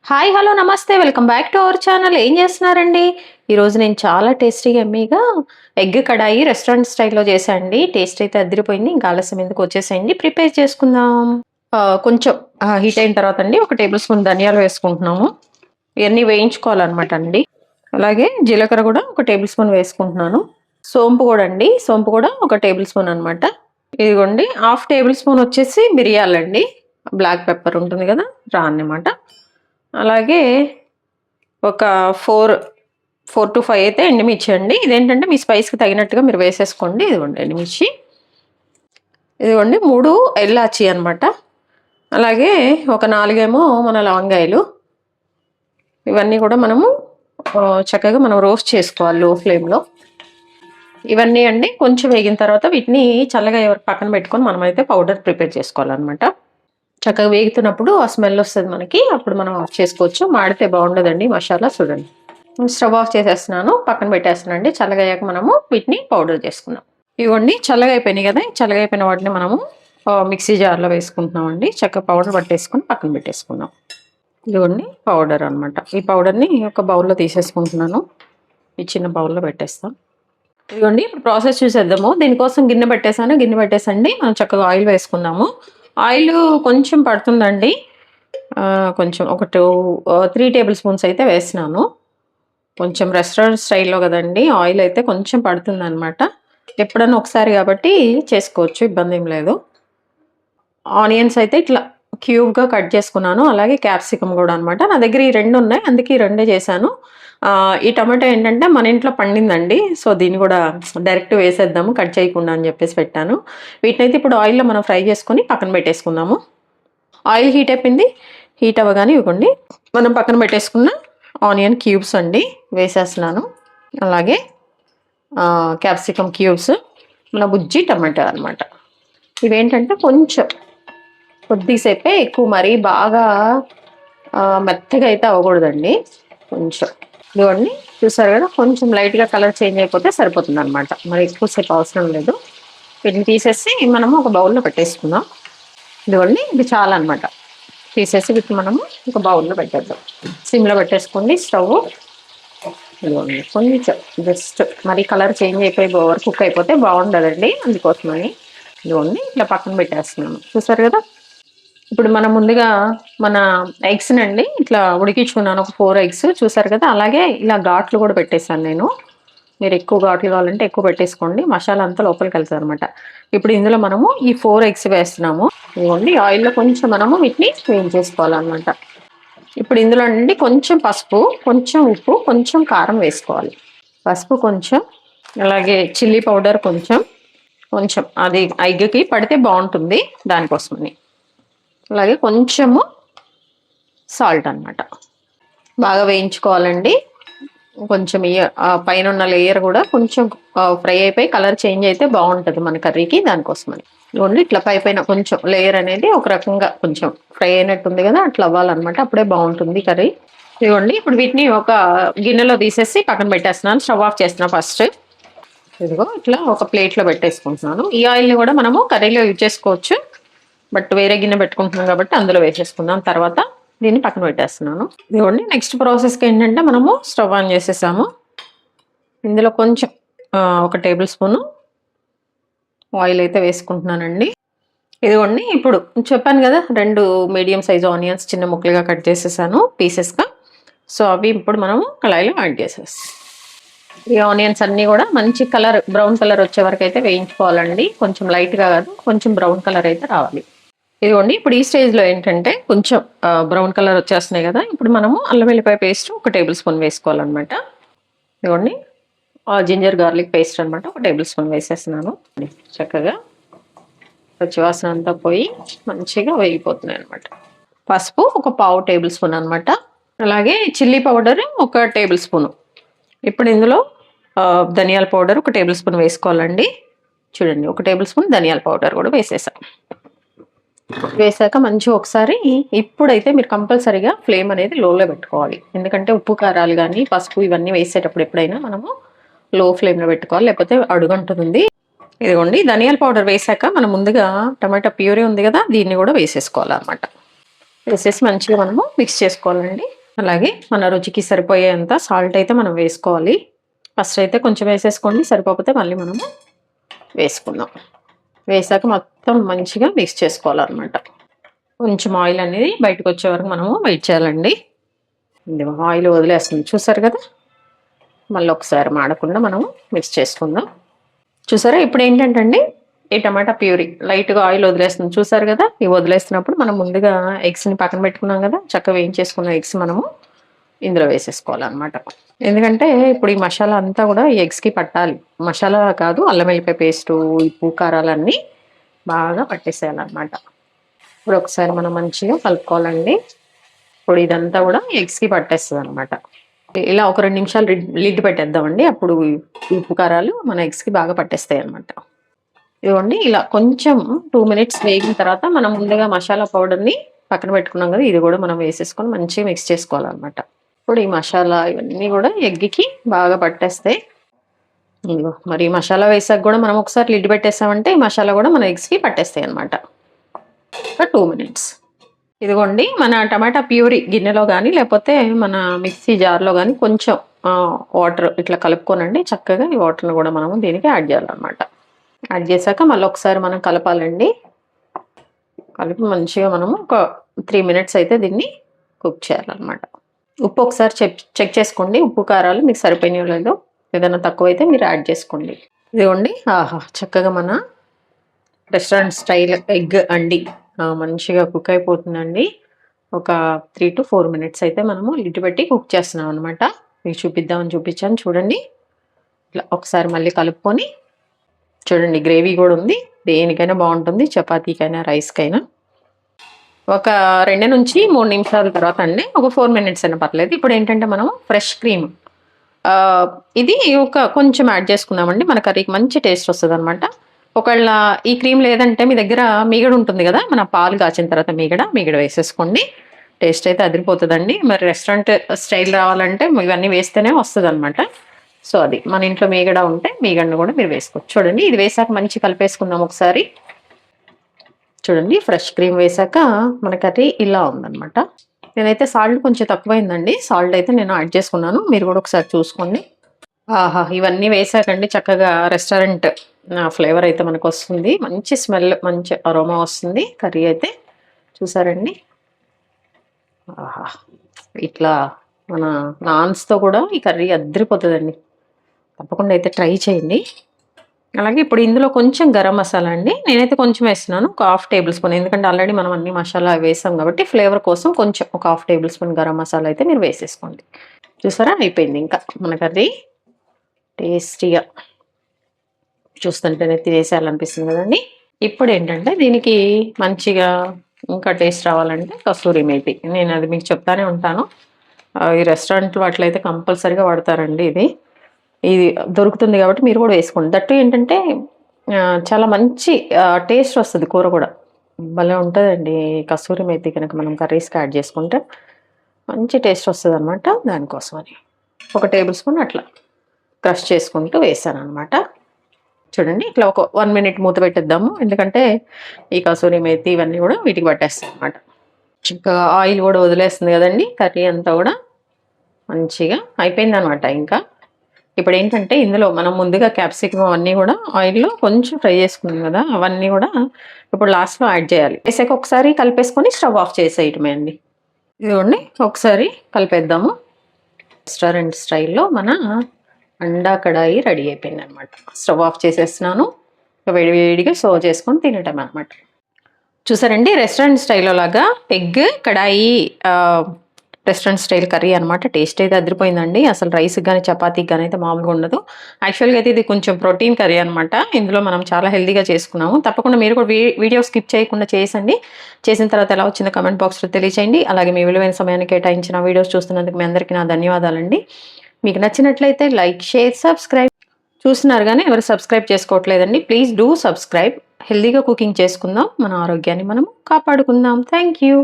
Hi hello నమస్తే welcome back to our channel. ఏం చేస్తున్నారండి? ఈరోజు నేను చాలా టేస్టీగా ఎమ్మీగా ఎగ్ కడాయి రెస్టారెంట్ స్టైల్లో చేశానండి. టేస్ట్ అయితే అదిరిపోయింది. ఇంకా ఆలస్యం ఎందుకు వచ్చేసేయండి, ప్రిపేర్ చేసుకుందాం. కొంచెం హీట్ అయిన తర్వాత అండి 1 టేబుల్ స్పూన్ ధనియాలు వేసుకుంటున్నాము. ఇవన్నీ వేయించుకోవాలన్నమాట అండి. అలాగే జీలకర్ర కూడా 1 టేబుల్ స్పూన్ వేసుకుంటున్నాను. సోంపు కూడా అండి, సోంపు కూడా 1 టేబుల్ స్పూన్ అనమాట. ఇదిగోండి 1/2 టేబుల్ స్పూన్ వచ్చేసి మిరియాలండి, బ్లాక్ పెప్పర్ ఉంటుంది కదా రా అన్నమాట. అలాగే ఒక 4 to 5 అయితే ఎండుమిర్చి అండి. ఇదేంటంటే మీ స్పైస్కి తగినట్టుగా మీరు వేసేసుకోండి. ఇదిగోండి ఎండుమిర్చి, ఇదిగోండి 3 ఎల్లాచి అనమాట. అలాగే ఒక 4 ఏమో మన లవంగాయలు. ఇవన్నీ కూడా మనము చక్కగా మనం రోస్ట్ చేసుకోవాలి లో ఫ్లేమ్లో. ఇవన్నీ అండి కొంచెం వేగిన తర్వాత వీటిని చల్లగా పక్కన పెట్టుకొని మనమైతే పౌడర్ ప్రిపేర్ చేసుకోవాలన్నమాట. చక్కగా వేగుతున్నప్పుడు ఆ స్మెల్ వస్తుంది మనకి, అప్పుడు మనం ఆఫ్ చేసుకోవచ్చు. మాడితే బాగుండదండి మసాలా. చూడండి స్టవ్ ఆఫ్ చేసేస్తున్నాను, పక్కన పెట్టేస్తున్నాను అండి. చల్లగా అయ్యాక మనము వీటిని పౌడర్ చేసుకుందాం. ఇవ్వండి చల్లగా అయిపోయినాయి కదా, చల్లగా అయిపోయిన వాటిని మనము మిక్సీ జార్లో వేసుకుంటున్నాం అండి. చక్కగా పౌడర్ పట్టేసుకుని పక్కన పెట్టేసుకుందాం. ఇదిగోండి పౌడర్ అనమాట. ఈ పౌడర్ని ఒక బౌల్లో తీసేసుకుంటున్నాను. ఈ చిన్న బౌల్లో పెట్టేస్తాం. ఇదిగోండి ఇప్పుడు ప్రాసెస్ చూసేద్దాము. దీనికోసం గిన్నె పెట్టేసాను. గిన్నె పెట్టేసండి మనం చక్కగా ఆయిల్ వేసుకుందాము. ఆయిల్ కొంచెం పడుతుందండి, కొంచెం ఒక 3 టేబుల్ స్పూన్స్ అయితే వేసినాను. కొంచెం రెస్టారెంట్ స్టైల్లో కదండి, ఆయిల్ అయితే కొంచెం పడుతుంది అనమాట. ఎప్పుడన్నా ఒకసారి కాబట్టి చేసుకోవచ్చు, ఇబ్బంది ఏం లేదు. ఆనియన్స్ అయితే ఇట్లా క్యూబ్గా కట్ చేసుకున్నాను. అలాగే క్యాప్సికమ్ కూడా అనమాట. నా దగ్గర ఈ 2 ఉన్నాయి, అందుకే ఈ 2 చేశాను. ఈ టమాటో ఏంటంటే మన ఇంట్లో పండిందండి, సో దీన్ని కూడా డైరెక్ట్ వేసేద్దాము కట్ చేయకుండా అని చెప్పేసి పెట్టాను. వీటినైతే ఇప్పుడు ఆయిల్లో మనం ఫ్రై చేసుకొని పక్కన పెట్టేసుకుందాము. ఆయిల్ హీట్ అయిపోయింది. హీట్ అవ్వగానే ఇవ్వండి మనం పక్కన పెట్టేసుకున్న ఆనియన్ క్యూబ్స్ అండి వేసేస్తున్నాను. అలాగే క్యాప్సికమ్ క్యూబ్స్, మన బుజ్జి టమాటా అనమాట. ఇవేంటంటే కొంచెం కొద్దిసేపే, ఎక్కువ మరీ బాగా మెత్తగా అయితే అవ్వకూడదండి. కొంచెం ఇదిగోండి చూసారు కదా, కొంచెం లైట్గా కలర్ చేంజ్ అయిపోతే సరిపోతుంది అనమాట, మరి ఎక్కువసేపు అవసరం లేదు. వీటిని తీసేసి మనము ఒక బౌల్లో పెట్టేసుకుందాం. ఇదిగోండి ఇది చాలా అనమాట. తీసేసి వీటిని మనము ఒక బౌల్లో పెట్టేద్దాం. సిమ్లో పెట్టేసుకోండి స్టవ్. ఇదిగోండి కొంచెం జస్ట్ మరి కలర్ చేంజ్ అయిపోయి ఓవర్ కుక్ అయిపోతే బాగుండదండి, అందుకోసమని. ఇదిగోండి ఇట్లా పక్కన పెట్టేస్తున్నాము. చూసారు కదా, ఇప్పుడు మనం ముందుగా మన ఎగ్స్ నండి ఇట్లా ఉడికించుకున్నాను, ఒక 4 ఎగ్స్. చూసారు కదా, అలాగే ఇలా ఘాట్లు కూడా పెట్టేశాను నేను. మీరు ఎక్కువ ఘాట్లు కావాలంటే ఎక్కువ పెట్టేసుకోండి, మసాలా అంతా లోపలికి వెళ్తుంది అనమాట. ఇప్పుడు ఇందులో మనము ఈ 4 ఎగ్స్ వేస్తున్నాము. ఇవ్వండి ఆయిల్లో కొంచెం మనము వీటిని వేయించేసుకోవాలన్నమాట. ఇప్పుడు ఇందులో నుండి కొంచెం పసుపు, కొంచెం ఉప్పు, కొంచెం కారం వేసుకోవాలి. పసుపు కొంచెం, అలాగే చిల్లీ పౌడర్ కొంచెం, కొంచెం అది ఎగ్కి పడితే బాగుంటుంది దానికోసమని. అలాగే కొంచెము సాల్ట్ అనమాట. బాగా వేయించుకోవాలండి. కొంచెం పైన ఉన్న లేయర్ కూడా కొంచెం ఫ్రై అయిపోయి కలర్ చేంజ్ అయితే బాగుంటుంది మన కర్రీకి, దానికోసమని. ఓన్లీ ఇట్లా పైన కొంచెం లేయర్ అనేది ఒక రకంగా కొంచెం ఫ్రై అయినట్టు ఉంది కదా, అట్లా అవ్వాలన్నమాట, అప్పుడే బాగుంటుంది కర్రీ. ఇదిగోండి ఇప్పుడు వీటిని ఒక గిన్నెలో తీసేసి పక్కన పెట్టేస్తున్నాను. స్టవ్ ఆఫ్ చేస్తున్నాను ఫస్ట్. ఇదిగో ఇట్లా ఒక ప్లేట్లో పెట్టేసుకుంటున్నాను. ఈ ఆయిల్ని కూడా మనము కర్రీలో యూజ్ చేసుకోవచ్చు, బట్ వేరే గిన్నె పెట్టుకుంటున్నాం కాబట్టి అందులో వేసేసుకుందాం. తర్వాత దీన్ని పక్కన పెట్టేస్తున్నాను. ఇదిగోండి నెక్స్ట్ ప్రాసెస్కి ఏంటంటే మనము స్టవ్ ఆన్ చేసేసాము. ఇందులో కొంచెం 1 టేబుల్ స్పూను ఆయిల్ అయితే వేసుకుంటున్నానండి. ఇదిగోండి ఇప్పుడు చెప్పాను కదా, 2 మీడియం సైజు ఆనియన్స్ చిన్న ముక్కలుగా కట్ చేసేసాను పీసెస్గా. సో అవి ఇప్పుడు మనము కళాయిలో యాడ్ చేసేస్తాం. ఈ ఆనియన్స్ అన్నీ కూడా మంచి కలర్, బ్రౌన్ కలర్ వచ్చే వరకు అయితే వేయించుకోవాలండి. కొంచెం లైట్గా కాదు, కొంచెం బ్రౌన్ కలర్ అయితే రావాలి. ఇదిగోండి ఇప్పుడు ఈ స్టేజ్లో ఏంటంటే కొంచెం బ్రౌన్ కలర్ వచ్చేస్తున్నాయి కదా, ఇప్పుడు మనము అల్లం వెల్లిపాయ పేస్ట్ 1 టేబుల్ స్పూన్ వేసుకోవాలన్నమాట. ఇదిగోండి జింజర్ గార్లిక్ పేస్ట్ అనమాట, 1 టేబుల్ స్పూన్ వేసేస్తున్నాను. చక్కగా పచ్చివాసన అంతా పోయి మంచిగా వేగిపోతున్నాయి అనమాట. పసుపు ఒక 1/2 టేబుల్ స్పూన్ అనమాట. అలాగే చిల్లీ పౌడర్ 1 టేబుల్ స్పూను. ఇప్పుడు ఇందులో ధనియాల పౌడర్ 1 టేబుల్ స్పూన్ వేసుకోవాలండి. చూడండి 1 టేబుల్ స్పూన్ ధనియాల పౌడర్ కూడా వేసేసాం. వేసాక మంచిగా ఒకసారి, ఇప్పుడైతే మీరు కంపల్సరీగా ఫ్లేమ్ అనేది లోలో పెట్టుకోవాలి. ఎందుకంటే ఉప్పు కారాలు కానీ పసుపు ఇవన్నీ వేసేటప్పుడు ఎప్పుడైనా మనము లో ఫ్లేమ్లో పెట్టుకోవాలి, లేకపోతే అడుగంటుంది. ఇదిగోండి ధనియాల పౌడర్ వేసాక మనం ముందుగా టమాటా ప్యూరీ ఉంది కదా, దీన్ని కూడా వేసేసుకోవాలన్నమాట. వేసేసి మంచిగా మనము మిక్స్ చేసుకోవాలండి. అలాగే మన రుచికి సరిపోయేంత సాల్ట్ అయితే మనం వేసుకోవాలి. ఫస్ట్ అయితే కొంచెం వేసేసుకోండి, సరిపోకపోతే మళ్ళీ మనము వేసుకుందాం. వేసాక మొత్తం మంచిగా మిక్స్ చేసుకోవాలన్నమాట. కొంచెం ఆయిల్ అనేది బయటకు వచ్చే వరకు మనము వెయిట్ చేయాలండి. ఇది ఆయిల్ వదిలేస్తుంది చూసారు కదా. మళ్ళీ ఒకసారి మాడకుండా మనము మిక్స్ చేసుకుందాం. చూసారా ఇప్పుడు ఏంటంటే అండి, ఈ టమాటా ప్యూరీ లైట్గా ఆయిల్ వదిలేస్తుంది చూసారు కదా. ఇవి వదిలేస్తున్నప్పుడు మనం ముందుగా ఎగ్స్ని పక్కన పెట్టుకున్నాం కదా, చక్కగా వేయించేసుకున్న ఎగ్స్ మనము ఇందులో వేసేసుకోవాలన్నమాట. ఎందుకంటే ఇప్పుడు ఈ మసాలా అంతా కూడా ఈ ఎగ్స్కి పట్టాలి. మసాలా కాదు, అల్లం వెల్లిపాయ పేస్టు, ఉప్పు, కారాలన్నీ బాగా పట్టేసేయాలన్నమాట. ఇప్పుడు ఒకసారి మనం మంచిగా కలుపుకోవాలండి. ఇప్పుడు ఇదంతా కూడా ఎగ్స్కి పట్టేస్తుంది అనమాట. ఇలా ఒక 2 నిమిషాలు లిడ్ పెట్టేద్దామండి. అప్పుడు ఉప్పు కారాలు మన ఎగ్స్కి బాగా పట్టేస్తాయి అనమాట. ఇదిగోండి ఇలా కొంచెం 2 మినిట్స్ వేగిన తర్వాత మనం ముందుగా మసాలా పౌడర్ని పక్కన పెట్టుకున్నాం కదా, ఇది కూడా మనం వేసేసుకొని మంచిగా మిక్స్ చేసుకోవాలన్నమాట. ఇప్పుడు ఈ మసాలా ఇవన్నీ కూడా ఎగ్కి బాగా పట్టేస్తాయి. ఇదిగో మరి మసాలా వేసాక కూడా మనం ఒకసారి లిడ్ పెట్టేసామంటే ఈ మసాలా కూడా మన ఎగ్స్కి పట్టేస్తాయి అనమాట. ఒక 2 మినిట్స్. ఇదిగోండి మన టమాటా ప్యూరీ గిన్నెలో కానీ లేకపోతే మన మిక్సీ జార్లో కానీ కొంచెం వాటర్ ఇట్లా కలుపుకోనండి. చక్కగా ఈ వాటర్ని కూడా మనము దీనికి యాడ్ చేయాలన్నమాట. యాడ్ చేశాక మళ్ళీ ఒకసారి మనం కలపాలండి. కలిపి మంచిగా మనము ఒక 3 మినిట్స్ అయితే దీన్ని కుక్ చేయాలన్నమాట. ఉప్పు ఒకసారి చెక్ చేసుకోండి. ఉప్పు కారాలు మీకు సరిపోయినాయో లేదో, ఏదైనా తక్కువైతే మీరు యాడ్ చేసుకోండి. ఇదిగోండి ఆహా చక్కగా మన రెస్టారెంట్ స్టైల్ ఎగ్ అండి మంచిగా కుక్ అయిపోతుందండి. ఒక 3 to 4 మినిట్స్ అయితే మనము లిడ్ పెట్టి కుక్ చేస్తున్నాం అనమాట. మీకు చూపిద్దామని చూపించాను చూడండి. ఇట్లా ఒకసారి మళ్ళీ కలుపుకొని చూడండి, గ్రేవీ కూడా ఉంది. దేనికైనా బాగుంటుంది, చపాతీకైనా రైస్కైనా. ఒక 2 నుంచి 3 నిమిషాల తర్వాత అండి, ఒక 4 మినిట్స్ అయినా పర్లేదు. ఇప్పుడు ఏంటంటే మనం ఫ్రెష్ క్రీమ్ ఇది కొంచెం యాడ్ చేసుకుందామండి. మన కర్రీకి మంచి టేస్ట్ వస్తుంది అనమాట. ఒకవేళ ఈ క్రీమ్ లేదంటే మీ దగ్గర మీగడ ఉంటుంది కదా, మన పాలు కాచిన తర్వాత మీగడ వేసేసుకోండి. టేస్ట్ అయితే అదిరిపోతుందండి. మరి రెస్టారెంట్ స్టైల్ రావాలంటే ఇవన్నీ వేస్తేనే వస్తుంది అనమాట. సో అది మన ఇంట్లో మీగడ ఉంటే మీగడను కూడా మీరు వేసుకోవచ్చు. చూడండి ఇది వేసాక మంచి కలిపేసుకుందాం ఒకసారి. చూడండి ఫ్రెష్ క్రీమ్ వేసాక మన కర్రీ ఇలా ఉందన్నమాట. నేనైతే సాల్ట్ కొంచెం తక్కువైందండి. సాల్ట్ అయితే నేను యాడ్ చేసుకున్నాను, మీరు కూడా ఒకసారి చూసుకోండి. ఆహా ఇవన్నీ వేసాకండి చక్కగా రెస్టారెంట్ ఫ్లేవర్ అయితే మనకు వస్తుంది. మంచి స్మెల్, మంచి అరోమా వస్తుంది కర్రీ అయితే. చూసారండి ఆహా ఇట్లా మన నాన్స్తో కూడా ఈ కర్రీ అద్దరిపోతుందండి. తప్పకుండా అయితే ట్రై చేయండి. అలాగే ఇప్పుడు ఇందులో కొంచెం గరం మసాలా అండి, నేనైతే కొంచెం వేస్తున్నాను, ఒక 1/2 టేబుల్ స్పూన్. ఎందుకంటే ఆల్రెడీ మనం అన్ని మసాలా వేసాం కాబట్టి ఫ్లేవర్ కోసం కొంచెం ఒక 1/2 టేబుల్ స్పూన్ గరం మసాలా అయితే మీరు వేసేసుకోండి. చూసారా అయిపోయింది ఇంకా మన కర్రీ. టేస్టీగా చూస్తుంటేనే తినేసేయాలనిపిస్తుంది కదండి. ఇప్పుడు ఏంటంటే దీనికి మంచిగా ఇంకా టేస్ట్ రావాలంటే కస్తూరి మేతి, నేను అది మీకు చెప్తానే ఉంటాను. ఈ రెస్టారెంట్లో అట్లయితే కంపల్సరీగా వాడతారండి. ఇది దొరుకుతుంది కాబట్టి మీరు కూడా వేసుకోండి. దట్టు ఏంటంటే చాలా మంచి టేస్ట్ వస్తుంది, కూర కూడా భలే ఉంటుందండి. కస్తూరి మేతి కనుక మనం కర్రీస్కి యాడ్ చేసుకుంటే మంచి టేస్ట్ వస్తుంది అనమాట. దానికోసమని 1 టేబుల్ స్పూన్ అట్లా క్రష్ చేసుకుంటూ వేసాను అనమాట. చూడండి ఇట్లా ఒక 1 మినిట్ మూత పెట్టేద్దాము, ఎందుకంటే ఈ కసూరి మేతి ఇవన్నీ కూడా వీటికి పట్టేస్తాయి అనమాట. చక్కగా ఆయిల్ కూడా వదిలేస్తుంది కదండి. కర్రీ అంతా కూడా మంచిగా అయిపోయింది అనమాట. ఇంకా ఇప్పుడు ఏంటంటే ఇందులో మనం ముందుగా క్యాప్సికమ్ అవన్నీ కూడా ఆయిల్లో కొంచెం ఫ్రై చేసుకున్నాం కదా, అవన్నీ కూడా ఇప్పుడు లాస్ట్లో యాడ్ చేయాలి. వేసాక ఒకసారి కలిపేసుకొని స్టవ్ ఆఫ్ చేసేయటమే అండి. ఇదిగోండి ఒకసారి కలిపేద్దాము. రెస్టారెంట్ స్టైల్లో మన అండా కడాయి రెడీ అయిపోయింది అనమాట. స్టవ్ ఆఫ్ చేసేస్తున్నాను. వేడివేడిగా సర్వ్ చేసుకొని తినటం అనమాట. చూసారండి రెస్టారెంట్ స్టైల్లో లాగా ఎగ్ కడాయి రెస్టారెంట్ స్టైల్ కర్రీ అనమాట. టేస్ట్ అయితే అదిరిపోయిందండి. అసలు రైస్కి కానీ చపాతీకి కానీ అయితే మామూలుగా ఉండదు. యాక్చువల్గా అయితే ఇది కొంచెం ప్రోటీన్ కర్రీ అనమాట. ఇందులో మనం చాలా హెల్తీగా చేసుకున్నాము. తప్పకుండా మీరు కూడా వీడియో స్కిప్ చేయకుండా చేసండి. చేసిన తర్వాత ఎలా వచ్చిందో కమెంట్ బాక్స్లో తెలియచేయండి. అలాగే మీ విలువైన సమయాన్ని కేటాయించిన వీడియోస్ చూస్తున్నందుకు మీ అందరికీ నా ధన్యవాదాలండి. మీకు నచ్చినట్లయితే లైక్, షేర్, సబ్స్క్రైబ్. చూస్తున్నారు కానీ ఎవరు సబ్స్క్రైబ్ చేసుకోవట్లేదండి. Please do subscribe. హెల్తీగా కుకింగ్ చేసుకుందాం, మన ఆరోగ్యాన్ని మనం కాపాడుకుందాం. Thank you.